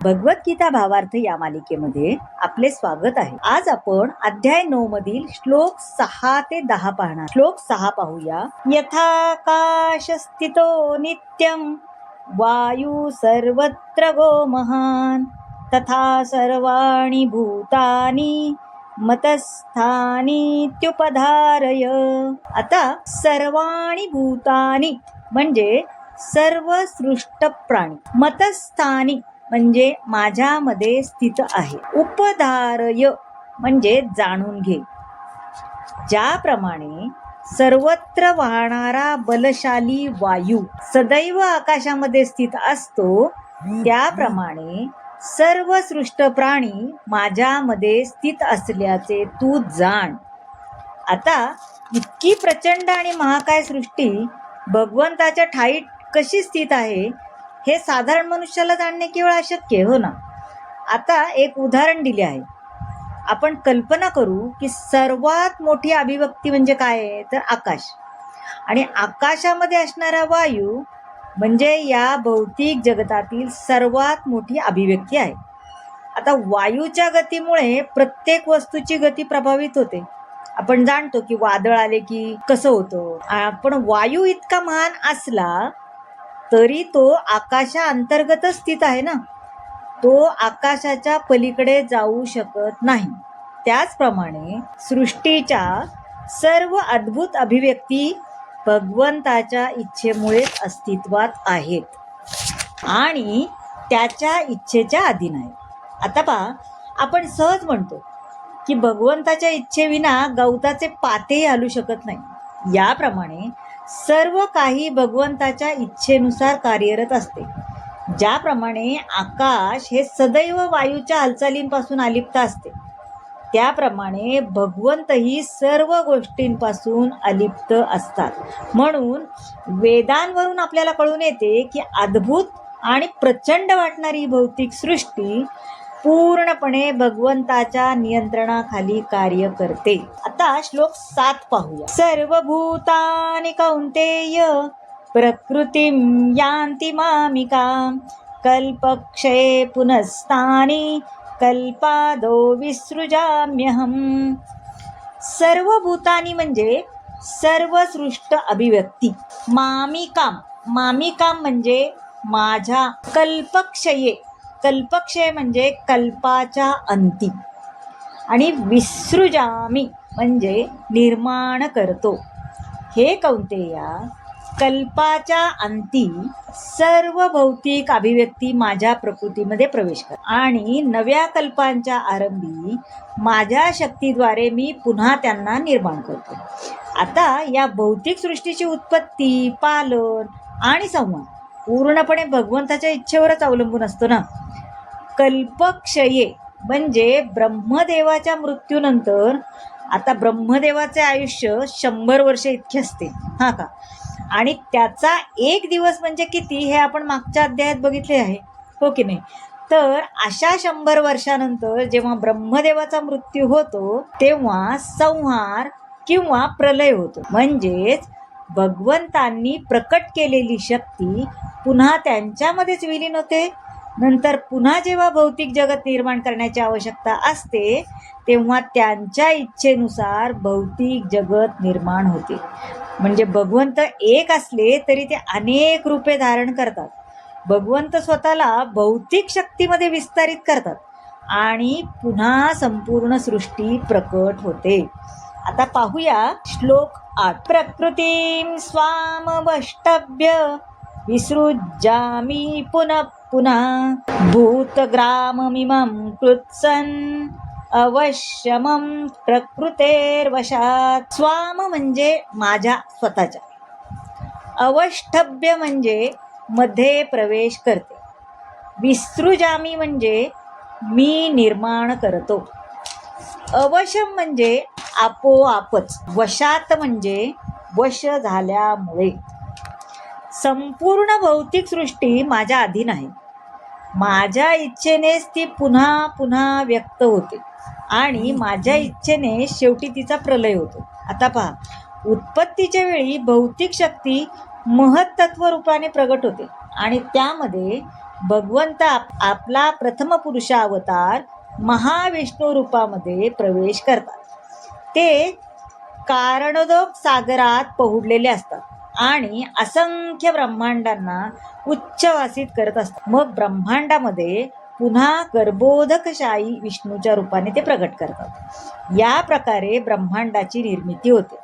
भगवद्गीता भावार्थ या मालिकेमध्ये आपले स्वागत आहे. आज आपण अध्याय 9 मधील श्लोक 6 ते 10 पाहणार. श्लोक 6 पाहूया. यथाकाश स्थितो नित्यं वायू सर्वत्र गो महान तथा सर्वाणि भूतानि मतस्थानीत्युपधारय. आता सर्वाणि भूतानि म्हणजे सर्व सृष्ट प्राणी, मतस्थानी म्हणजे माझ्यामध्ये स्थित आहे, उपधारय म्हणजे जाणून घे. ज्याप्रमाणे सर्वत्र वाहणारा बलशाली वायू सदैव आकाशामध्ये स्थित असतो, त्याप्रमाणे सर्व सृष्ट प्राणी माझ्यामध्ये स्थित असल्याचे तू जाण. आता इतकी प्रचंड आणि महाकाय सृष्टी भगवंताच्या ठाई कशी स्थित आहे हे साधारण मनुष्याला जाणणे केवळ अशक्य, हो ना. आता एक उदाहरण दिले आहे. आपण कल्पना करू की सर्वात मोठी अभिव्यक्ती म्हणजे काय आहे, तर आकाश. आणि आकाशामध्ये असणारा वायू म्हणजे या भौतिक जगतातील सर्वात मोठी अभिव्यक्ती आहे. आता वायूच्या गतीमुळे प्रत्येक वस्तूची गती प्रभावित होते. आपण जाणतो की वादळ आले की कसं होतं. पण वायू इतका महान असला तरी तो आकाशा अंतर्गतच स्थित आहे ना. तो आकाशाच्या पलीकडे जाऊ शकत नाही. त्याचप्रमाणे सृष्टीच्या सर्व अद्भुत अभिव्यक्ती भगवंताच्या इच्छेमुळेच अस्तित्वात आहेत आणि त्याच्या इच्छेच्या अधीन आहेत. आता पहा, आपण सहज म्हणतो की भगवंताच्या इच्छेविना गवताचे पातेही हलू शकत नाही. याप्रमाणे सर्व काही भगवंताच्या इच्छेनुसार कार्यरत असते. ज्याप्रमाणे आकाश हे सदैव वायूच्या हालचालींपासून अलिप्त असते, त्याप्रमाणे भगवंतही सर्व गोष्टींपासून अलिप्त असतात. म्हणून वेदांवरून आपल्याला कळून येते की अद्भुत आणि प्रचंड वाटणारी भौतिक सृष्टी पूर्णपणे भगवंताच्या नियंत्रणाखाली कार्य करते. आता श्लोक 7 पाहूया. सर्वभूतानि कौंतेय प्रकृतिं यान्ति मामिकां कल्पक्षये पुनस्तानि कल्पादो विसृजाम्यहं. सर्व भूतानी म्हणजे सर्व सृष्ट अभिव्यक्ती. मामिकाम म्हणजे माझ्या. कल्पक्षये, कल्पक्षय म्हणजे कल्पाच्या अंती. आणि विसृजामी म्हणजे निर्माण करतो. हे कौंतेया, कल्पाच्या अंती सर्व भौतिक अभिव्यक्ती माझ्या प्रकृतीमध्ये प्रवेश कर आणि नव्या कल्पांच्या आरंभी माझ्या शक्तीद्वारे मी पुन्हा त्यांना निर्माण करतो. आता या भौतिक सृष्टीची उत्पत्ती, पालन आणि संवाद पूर्णपणे भगवंताच्या इच्छेवरच अवलंबून असतो ना. कल्पक्षये म्हणजे ब्रह्मदेवाच्या मृत्यूनंतर, आता ब्रह्मदेवाचे आयुष्य 100 वर्ष इतके असते, हा का. आणि त्याचा एक दिवस म्हणजे किती हे आपण मागच्या अध्यायात बघितले आहे, हो की नाही. तर अशा 100 वर्षानंतर जेव्हा ब्रह्मदेवाचा मृत्यू होतो तेव्हा संहार किंवा प्रलय होतो. म्हणजेच भगवंतांनी प्रकट केलेली शक्ती पुन्हा त्यांच्यामध्येच विलीन होते. नंतर पुन्हा जेव्हा भौतिक जगत निर्माण करण्याची आवश्यकता असते तेव्हा त्यांच्या इच्छेनुसार भौतिक जगत निर्माण होते. म्हणजे भगवंत एक असले तरी ते अनेक रूपे धारण करतात. भगवंत स्वतःला भौतिक शक्तीमध्ये विस्तारित करतात आणि पुन्हा संपूर्ण सृष्टी प्रकट होते. आता पाहूया श्लोक 8. प्रकृतीं स्वामवष्टभ्य विसृजामि पुनः पुनः भूतग्राममिमं कृत्सन् अवश्यमं प्रकृतेर्वशात्. स्वाम म्हणजे माझ्या स्वतःच्या. अवष्टभ्य म्हणजे मध्ये प्रवेश करते. विसृजामी म्हणजे मी निर्माण करतो. अवशम म्हणजे आपोआपच. वशात म्हणजे वश झाल्यामुळे. संपूर्ण भौतिक सृष्टी माझ्या अधीन आहे. माझ्या इच्छेनेच ती पुन्हा पुन्हा व्यक्त होते आणि माझ्या इच्छेने शेवटी तिचा प्रलय होतो. आता पहा, उत्पत्तीच्या वेळी भौतिक शक्ती महत्त्व रूपाने प्रगट होते आणि त्यामध्ये भगवंत आपला प्रथम पुरुष अवतार महाविष्णू रूपामध्ये प्रवेश करतात. ते कारणोदक सागरात पोहडलेले असतात आणि असंख्य ब्रह्मांडांना उच्चवासित करत असतात. मग ब्रह्मांडामध्ये पुन्हा गर्भोदकशाही विष्णूच्या रूपाने ते प्रकट करतात. या प्रकारे ब्रह्मांडाची निर्मिती होते.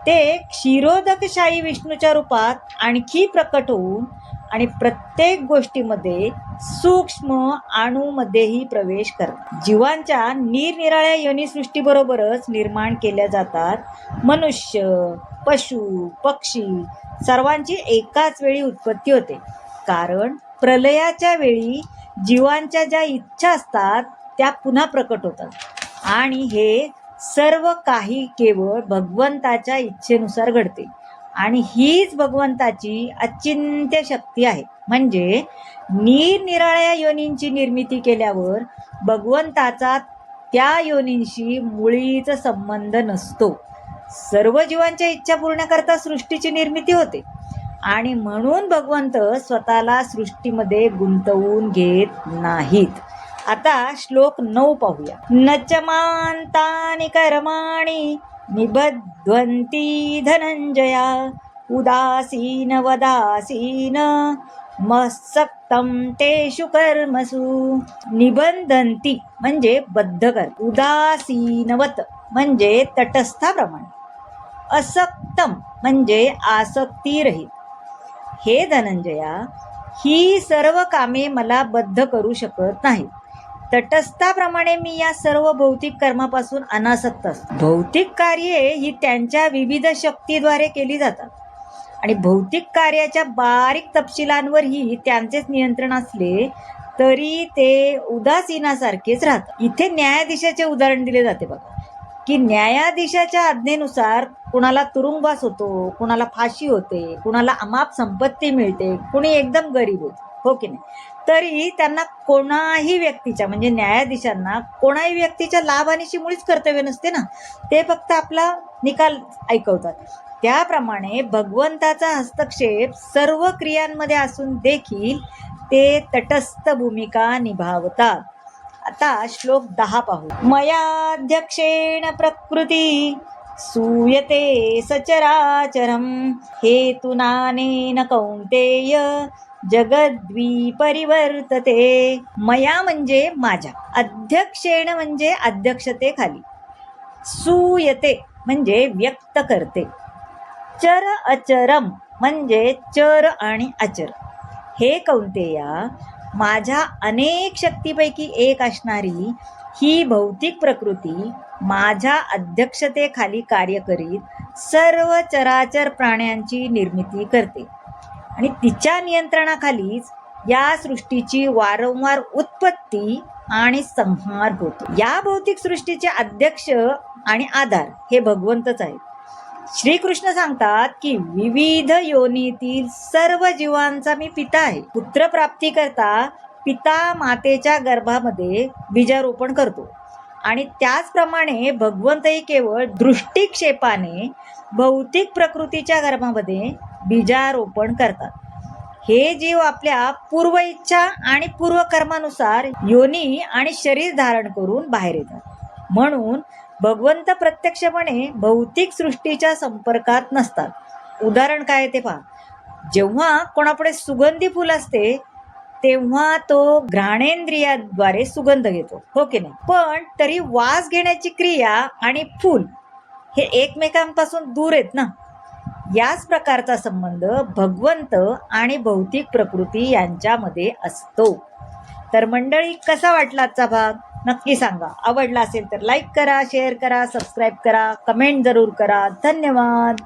ते क्षीरोदकशाही विष्णूच्या रूपात आणखी प्रकट होऊन आणि प्रत्येक गोष्टीमध्ये सूक्ष्म अणूमध्येही प्रवेश करतात. जीवांच्या निरनिराळ्या योनिसृष्टीबरोबरच निर्माण केल्या जातात. मनुष्य, पशु, पक्षी सर्वांची एकाच वेळी उत्पत्ती होते. कारण प्रलयाच्या वेळी जीवांच्या ज्या इच्छा असतात त्या पुन्हा प्रकट होतात आणि हे सर्व काही केवळ भगवंताच्या इच्छेनुसार घडते. आणि हीच भगवंताची अचिंत्य शक्ती आहे. म्हणजे निरनिराळ्या योनींची निर्मिती केल्यावर भगवंताचा त्या योनींशी मुळीच संबंध नसतो. सर्व जीवांच्या इच्छा पूर्ण करता सृष्टीची निर्मिती होते आणि म्हणून भगवंत स्वतःला सृष्टीमध्ये गुंतवून घेत नाहीत. आता श्लोक 9 पाहूया. नचमांतानि कर्माणि निबध्वन्ति धनंजया उदासीन वदासीन मत्सक्तं तेषु कर्मसु. निबंधन्ति म्हणजे बद्ध कर, उदासीनवत म्हणजे तटस्थाप्रमाणे, असक्तम म्हणजे आसक्तीरहित. हे धनंजया, ही सर्व कामे मला बद्ध करू शकत नाही. तटस्थाप्रमाणे मी या सर्व भौतिक कर्मापासून अनासक्त असतो. भौतिक कार्ये ही त्यांच्या विविध शक्तीद्वारे केली जातात आणि भौतिक कार्याच्या बारीक तपशिलांवरही त्यांचेच नियंत्रण असले तरी ते उदासीनासारखेच राहतात. इथे न्यायाधीशाचे उदाहरण दिले जाते बघा, की न्यायाधीशाच्या आज्ञेनुसार कुणाला तुरुंगवास होतो, कुणाला फाशी होते, कुणाला अमाप संपत्ती मिळते, कुणी एकदम गरीब होते, हो की नाही. तरी त्यांना कोणाही व्यक्तीच्या म्हणजे न्यायाधीशांना कोणाही व्यक्तीच्या लाभहानीची मुळीच कर्तव्य नसते ना. ते फक्त आपला निकाल ऐकवतात. त्याप्रमाणे भगवंताचा हस्तक्षेप सर्व क्रियांमध्ये असून देखील ते तटस्थ भूमिका निभावतात. आता श्लोक 10 पाहू. मयाध्यक्षेण प्रकृती सूयते सचराचरम हेतुनानेन कौंतेय जगद्वी परिवर्तते. मया म्हणजे माझ्या, अध्यक्षेण म्हणजे अध्यक्षतेखाली, सूयते म्हणजे व्यक्त करते, चर अचरम म्हणजे चर आणि अचर. हे कौंतेया, माझ्या अनेक शक्तीपैकी एक असणारी ही भौतिक प्रकृती माझ्या अध्यक्षतेखाली कार्य करीत सर्व चराचर प्राण्यांची निर्मिती करते आणि तिच्या नियंत्रणाखालीच या सृष्टीची वारंवार उत्पत्ती आणि संहार होतो. या भौतिक सृष्टीचे अध्यक्ष आणि आधार हे भगवंतच आहेत. श्रीकृष्ण सांगतात की विविध योनीतील सर्व जीवांचा मी पिता आहे. पुत्र प्राप्ती करता पिता मातेच्या गर्भामध्ये बीजारोपण करतो आणि त्याचप्रमाणे भगवंतही केवळ दृष्टिक्षेपाने भौतिक प्रकृतीच्या गर्भामध्ये बीजारोपण करतात. हे जीव आपल्या पूर्व इच्छा आणि पूर्वकर्मानुसार योनी आणि शरीर धारण करून बाहेर येतात. म्हणून भगवंत प्रत्यक्षपणे भौतिक सृष्टीच्या संपर्कात नसतात. उदाहरण काय ते पहा. जेव्हा कोणापुढे सुगंधी फुल असते तेव्हा तो घ्राणेंद्रियाद्वारे सुगंध घेतो, हो की नाही. पण तरी वास घेण्याची क्रिया आणि फूल हे एकमेकांपासून दूर आहेत ना. याच प्रकारचा संबंध भगवंत आणि भौतिक प्रकृती यांच्यामध्ये असतो. तर मंडळी, कसा वाटला आजचा भाग नक्की सांगा. आवडला असेल तर लाईक करा, शेअर करा, सबस्क्राईब करा, कमेंट जरूर करा. धन्यवाद.